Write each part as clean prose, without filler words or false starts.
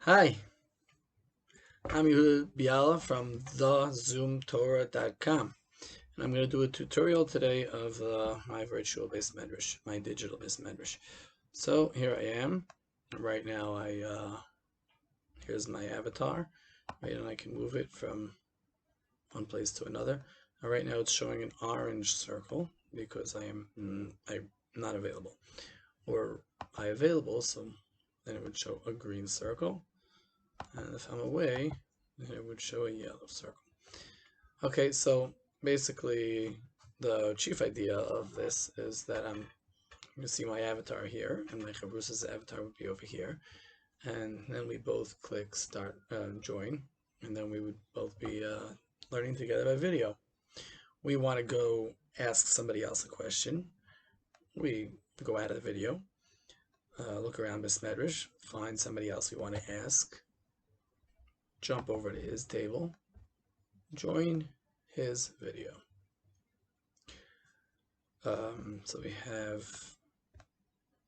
Hi, I'm Yehuda Biala from thezoomtorah.com, and I'm going to do a tutorial today of my virtual base Medrash, my digital base Medrash. So here I am. Right now, here's my avatar, right, and I can move it from one place to another. Right now, it's showing an orange circle because I'm not available, or I available, so then it would show a green circle. And if I'm away, then it would show a yellow circle. Okay, so basically the chief idea of this is that I'm going to see my avatar here, and my Chavrusa's avatar would be over here. And then we both click start join, and then we would both be learning together by video. We want to go ask somebody else a question. We go out of the video, look around Bais Medrash, find somebody else we want to ask, jump over to his table, join his video. So we have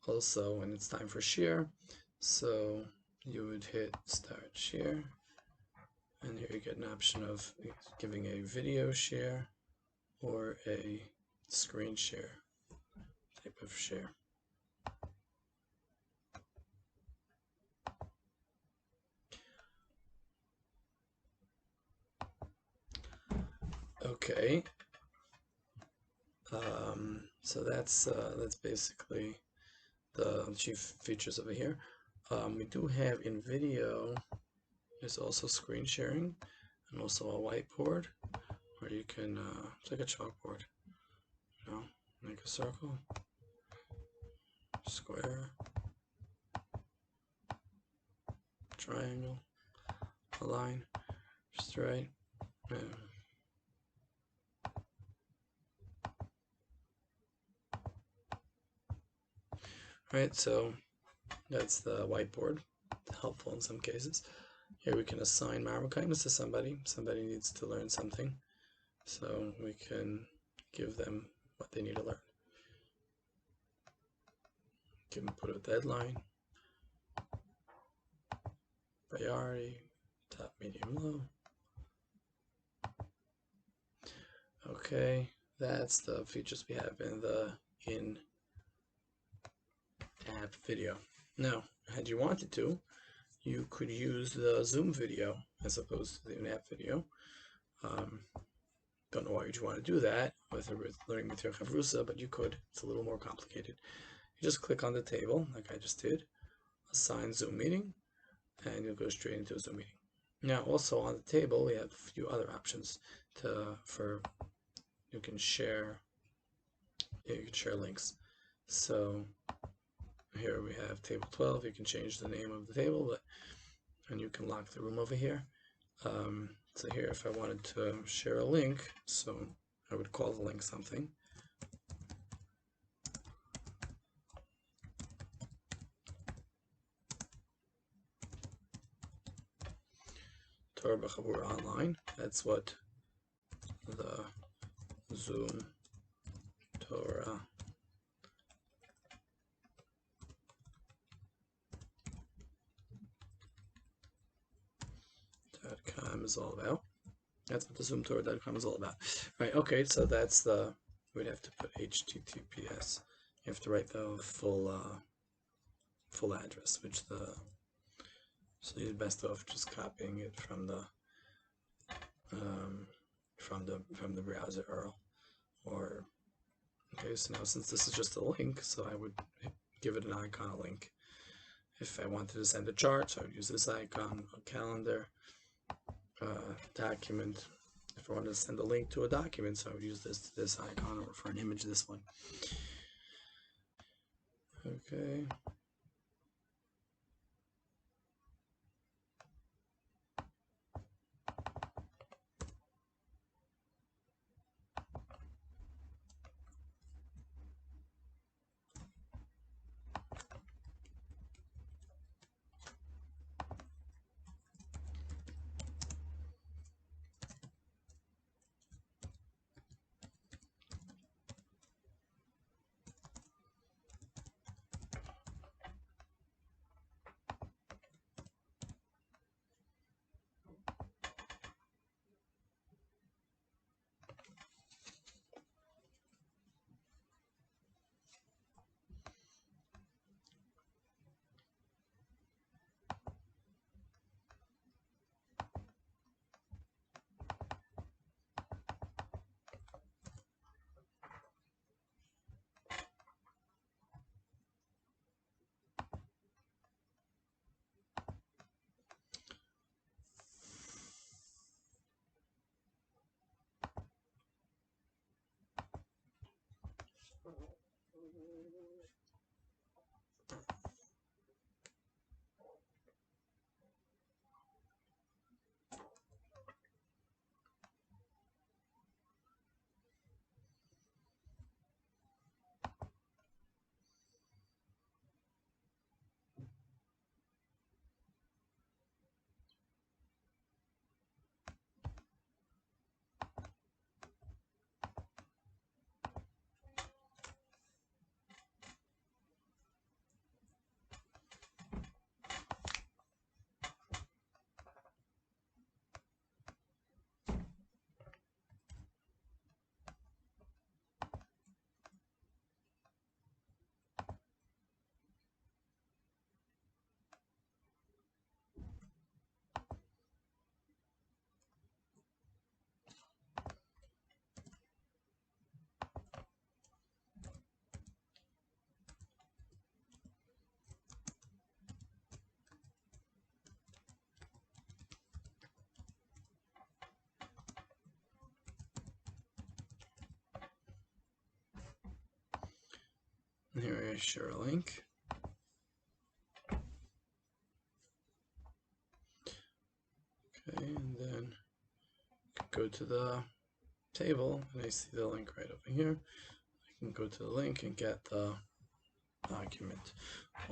also when it's time for share, so you would hit start share, and here you get an option of giving a video share or a screen share type of share. Okay, so that's basically the chief features over here. We do have in video, there's also screen sharing and also a whiteboard where you can, it's like a chalkboard, you know, make a circle, square, triangle, a line, straight, right, so that's the whiteboard, helpful in some cases. Here we can assign kindness to somebody. Somebody needs to learn something, so we can give them what they need to learn. You can put a deadline, priority, top, medium, low. Okay, that's the features we have in the in-app video. Now, had you wanted to, you could use the Zoom video as opposed to the in-app video. Don't know why you'd want to do that with learning with your chavrusa, but you could. It's a little more complicated. You just click on the table, like I just did, assign Zoom meeting, and you'll go straight into a Zoom meeting. Now, also on the table, we have a few other options you can share links. So here we have table 12. You can change the name of the table, and you can lock the room over here. So here, if I wanted to share a link, so I would call the link something. Torah B'Chavur Online. That's what the Zoom Torah .com is all about. That's what the zoomtorah.com is all about. Right, okay, so that's we'd have to put HTTPS. You have to write the full address, so you're best off just copying it from the browser URL. Or okay, so now since this is just a link, so I would give it an icon, a link. If I wanted to send a chart, so I would use this icon, a calendar, document. If I wanted to send a link to a document, so I would use this icon, or for an image, this one. Okay. Here I share a link. Okay, and then go to the table, and I see the link right over here. I can go to the link and get the document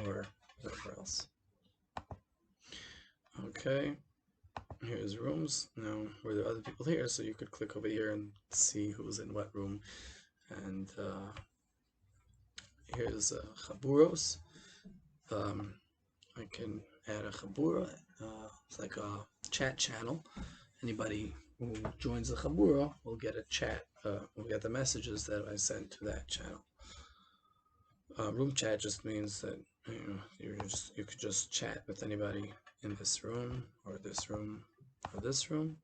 or whatever else. Okay, here's rooms. Now, were there other people here? So you could click over here and see who's in what room. And here's chaburos. I can add a chabura. It's like a chat channel. Anybody who joins the chabura will get a chat. Will get the messages that I sent to that channel. Room chat just means that you could just chat with anybody in this room or this room or this room.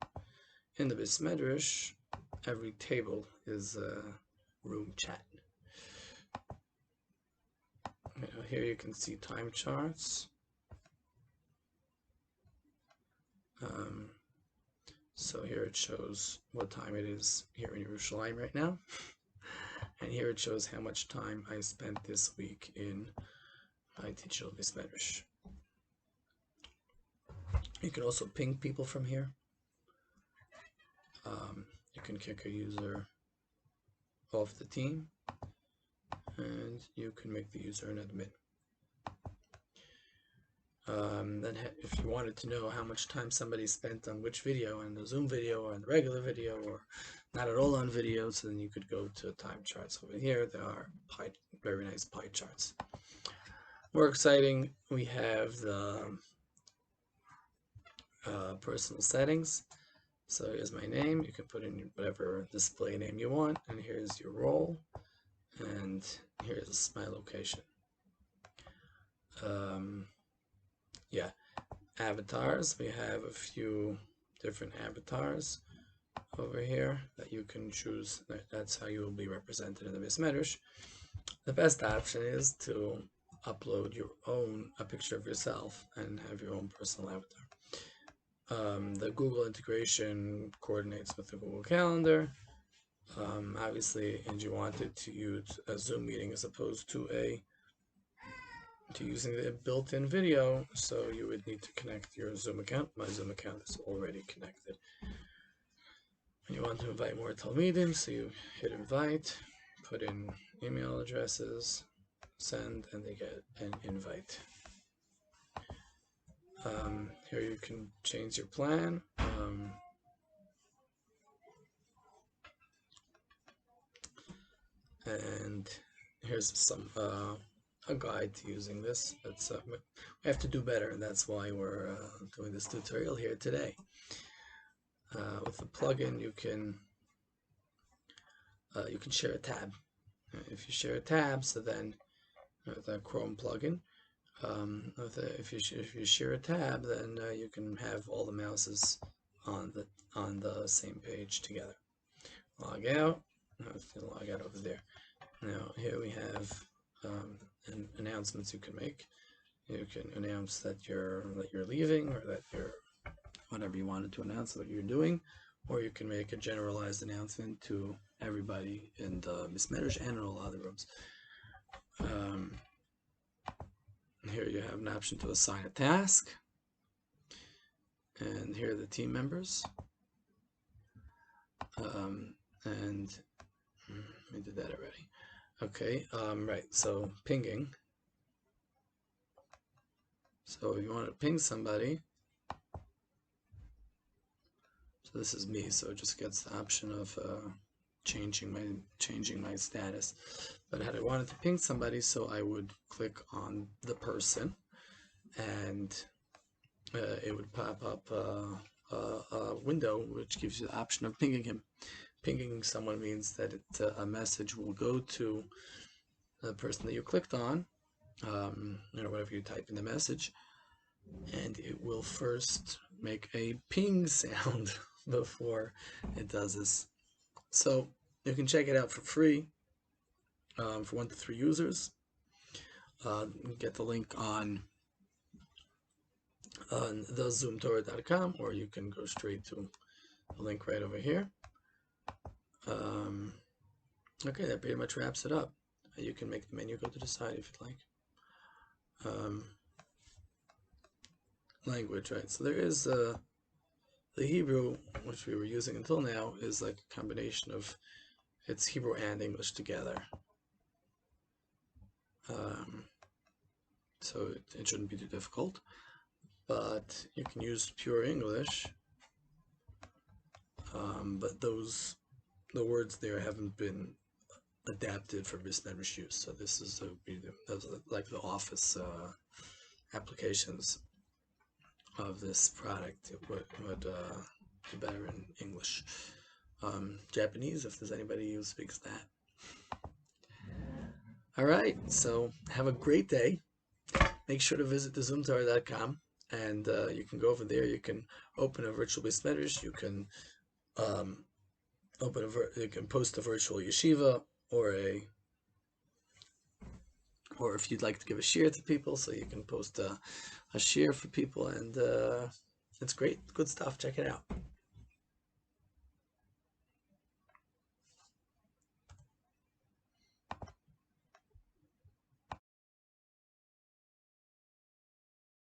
In the Bais Medrash, every table is a room chat. Here you can see time charts. So here it shows what time it is here in Yerushalayim right now. And here it shows how much time I spent this week in my digital Bais Medrash. You can also ping people from here. You can kick a user off the team, and you can make the user an admin. Then if you wanted to know how much time somebody spent on which video, on the Zoom video or on the regular video, or not at all on video, so then you could go to time charts over here. There are very nice pie charts. More exciting, we have the personal settings. So here's my name. You can put in whatever display name you want, and here's your role, and here's my location. Yeah, avatars. We have a few different avatars over here that you can choose. That's how you will be represented in the Bais Medrash. The best option is to upload a picture of yourself and have your own personal avatar. The Google integration coordinates with the Google Calendar. Obviously, and you wanted to use a Zoom meeting as opposed to using the built-in video, so you would need to connect your Zoom account. My Zoom account is already connected. And you want to invite more Talmidim, so you hit invite, put in email addresses, send, and they get an invite. Here you can change your plan. And here's some a guide to using this. We have to do better, and that's why we're doing this tutorial here today. With the plugin, you can share a tab. If you share a tab, so then the Chrome plugin. If you share a tab, then you can have all the mouses on the same page together. Log out. Log out over there. Now here we have announcements you can make. You can announce that you're leaving, or that you're whatever you wanted to announce what you're doing, or you can make a generalized announcement to everybody in the Bais Medrash and in all other rooms. Here you have an option to assign a task, and here are the team members. And we did that already. Okay, right, so pinging. So if you want to ping somebody, so this is me, so it just gets the option of changing my status. But had I wanted to ping somebody, so I would click on the person, and it would pop up a window which gives you the option of pinging him. Pinging someone means that a message will go to the person that you clicked on, whatever you type in the message, and it will first make a ping sound before it does this. So you can check it out for free for 1 to 3 users. Get the link on thezoomtorah.com, or you can go straight to the link right over here. Okay, that pretty much wraps it up. You can make the menu go to the side if you'd like. Language, right? So there is the Hebrew, which we were using until now, is like a combination of it's Hebrew and English together. So it shouldn't be too difficult. But you can use pure English. But the words there haven't been adapted for Bais Medrash use. So this is like the office applications of this product. It would be better in English. Japanese, if there's anybody who speaks that. All right, so have a great day. Make sure to visit thezoomtorah.com, and you can go over there. You can open a virtual Bais Medrash. You can you can post a virtual yeshiva, or if you'd like to give a share to people, so you can post a share for people, and it's great, good stuff. Check it out.